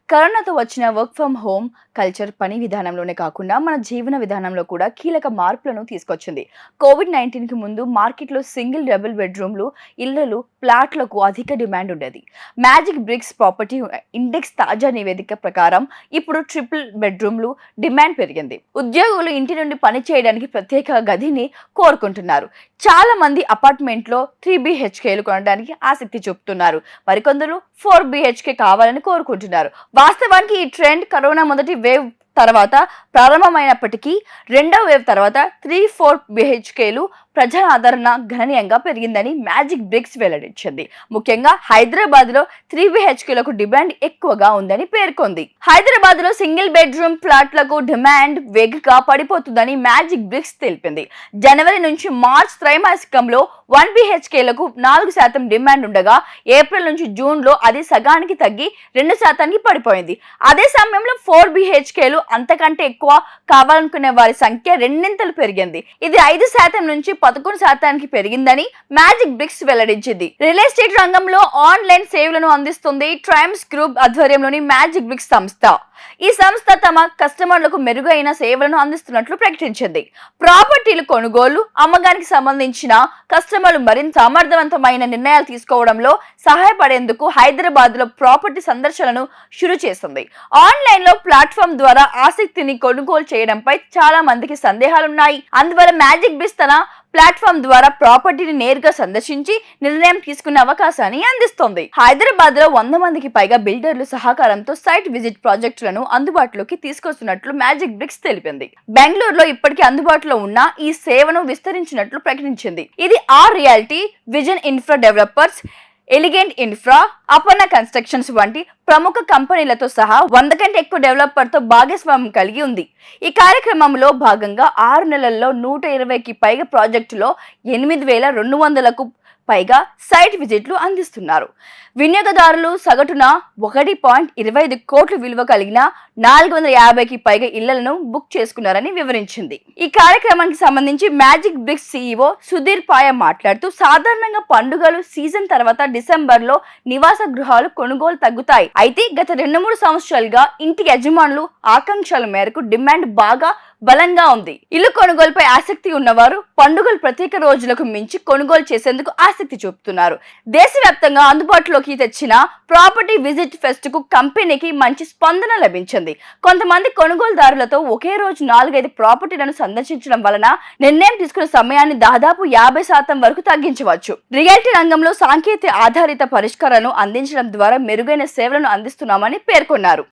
కరోనాతో వచ్చిన work from home culture పని విధానంలోనే కాకుండా మన జీవన విధానంలో కూడా కీలక మార్పులను తీసుకొచ్చింది. కోవిడ్-19కి ముందు మార్కెట్లో సింగిల్ డబుల్ బెడ్రూమ్లు ఇళ్లలు ప్లాట్లకు అధిక డిమాండ్ ఉండేది. మ్యాజిక్ బ్రిక్స్ ప్రాపర్టీ ఇండెక్స్ తాజా నివేదిక ప్రకారం ఇప్పుడు ట్రిపుల్ బెడ్రూమ్లు డిమాండ్ పెరిగింది. ఉద్యోగులు ఇంటి నుండి పని చేయడానికి ప్రత్యేక గదిని కోరుకుంటున్నారు. చాలా మంది అపార్ట్మెంట్లో 3 BHKలు కొనడానికి ఆసక్తి చూపుతున్నారు. మరికొందరు 4 BHK కావాలని కోరుకుంటున్నారు. వాస్తవానికి ఈ ట్రెండ్ కరోనా మొదటి వేవ్ తర్వాత ప్రారంభమైనప్పటికీ రెండవ వేవ్ తర్వాత 3-4 BHKలు ప్రజల ఆదరణ గణనీయంగా పెరిగిందని మ్యాజిక్ బ్రిక్స్ వెల్లడించింది. ముఖ్యంగా హైదరాబాద్ లో 3 BHKలకు డిమాండ్ ఎక్కువగా ఉందని పేర్కొంది. హైదరాబాద్ లో సింగిల్ బెడ్రూమ్ ఫ్లాట్లకు డిమాండ్ వేగంగా పడిపోతుందని మ్యాజిక్ బ్రిక్స్ తెలిపింది. జనవరి నుంచి మార్చ్ త్రైమాసికంలో 1 BHKలకు 4% డిమాండ్ ఉండగా ఏప్రిల్ నుంచి జూన్ లో అది సగానికి తగ్గి 2%కి పడిపోయింది. అదే సమయంలో 4 BHKలు అంతకంటే ఎక్కువ కావాలనుకునే వారి సంఖ్య రెండింతలు పెరిగింది. ఇది 5% నుంచి 11%కి పెరిగిందని మ్యాజిక్ బ్రిక్స్ వెల్లడించింది. రియల్ ఎస్టేట్ రంగంలో ఆన్లైన్ సేవలను అందిస్తుంది ట్రైమ్స్ గ్రూప్ ఆధ్వర్యంలోని మ్యాజిక్ బ్రిక్స్ సంస్థ. ఈ సంస్థ తమ కస్టమర్లకు మెరుగైన సేవలను అందిస్తున్నట్లు ప్రకటించింది. ప్రాపర్టీలు కొనుగోలు, అమ్మకానికి సంబంధించిన కస్టమర్లు మరింత సమర్థవంతమైన నిర్ణయాలు తీసుకోవడంలో సహాయపడేందుకు హైదరాబాద్ లో ప్రాపర్టీ సందర్శనలను షురు చేసింది. ఆన్లైన్ లో ప్లాట్ఫామ్ ద్వారా ఆసక్తిని కొనుగోలు చేయడంపై చాలా మందికి సందేహాలున్నాయి. అందువల్ల మ్యాజిక్ బ్రిక్స్ తన ప్లాట్ఫామ్ ద్వారా ప్రాపర్టీని నేరుగా సందర్శించి నిర్ణయం తీసుకునే అవకాశాన్ని అందిస్తోంది. హైదరాబాద్ లో 100 మందికి పైగా బిల్డర్లు సహకారంతో సైట్ విజిట్ ప్రాజెక్టులను అందుబాటులోకి తీసుకొస్తున్నట్లు మ్యాజిక్ బ్రిక్స్ తెలిపింది. బెంగళూరులో ఇప్పటికీ అందుబాటులో ఉన్న ఈ సేవను విస్తరించినట్లు ప్రకటించింది. ఇది R reality, vision infra developers, elegant infra, Aparna constructions వంటి ప్రముఖ కంపెనీలతో సహా 100 కంటే ఎక్కువ డెవలపర్తో భాగస్వామ్యం కలిగి ఉంది. ఈ కార్యక్రమంలో భాగంగా 6 నెలల్లో 120కి పైగా ప్రాజెక్టులో 8,200లకు పైగా సైట్ విజిట్లు అందిస్తున్నారు. వినియోగదారులు సగటున 1.25 కోట్ల విలువ కలిగిన 450కి పైగా ఇళ్లను బుక్ చేసుకున్నారని వివరించింది. ఈ కార్యక్రమానికి సంబంధించి మ్యాజిక్ బ్రిక్స్ CEO సుధీర్ పాయ మాట్లాడుతూ, సాధారణంగా పండుగలు సీజన్ తర్వాత డిసెంబర్ లో నివాస గృహాలు కొనుగోలు తగ్గుతాయి. అయితే గత 2-3 సంవత్సరాలుగా ఇంటి యజమానులు ఆకాంక్షల మేరకు డిమాండ్ బాగా బలంగా ఉంది. ఇల్లు కొనుగోలుపై ఆసక్తి ఉన్నవారు పండుగలు ప్రత్యేక రోజులకు మించి కొనుగోలు చేసేందుకు ఆసక్తి చూపుతున్నారు. దేశవ్యాప్తంగా అందుబాటులోకి తెచ్చిన ప్రాపర్టీ విజిట్ ఫెస్ట్ కు కంపెనీకి మంచి స్పందన లభించింది. కొంతమంది కొనుగోలుదారులతో ఒకే రోజు 4-5 ప్రాపర్టీలను సందర్శించడం వలన నిర్ణయం తీసుకునే సమయాన్ని దాదాపు 50% వరకు తగ్గించవచ్చు. రియల్టీ రంగంలో సాంకేతిక ఆధారిత పరిష్కారాలను అందించడం ద్వారా మెరుగైన సేవలను అందిస్తున్నామని పేర్కొన్నారు.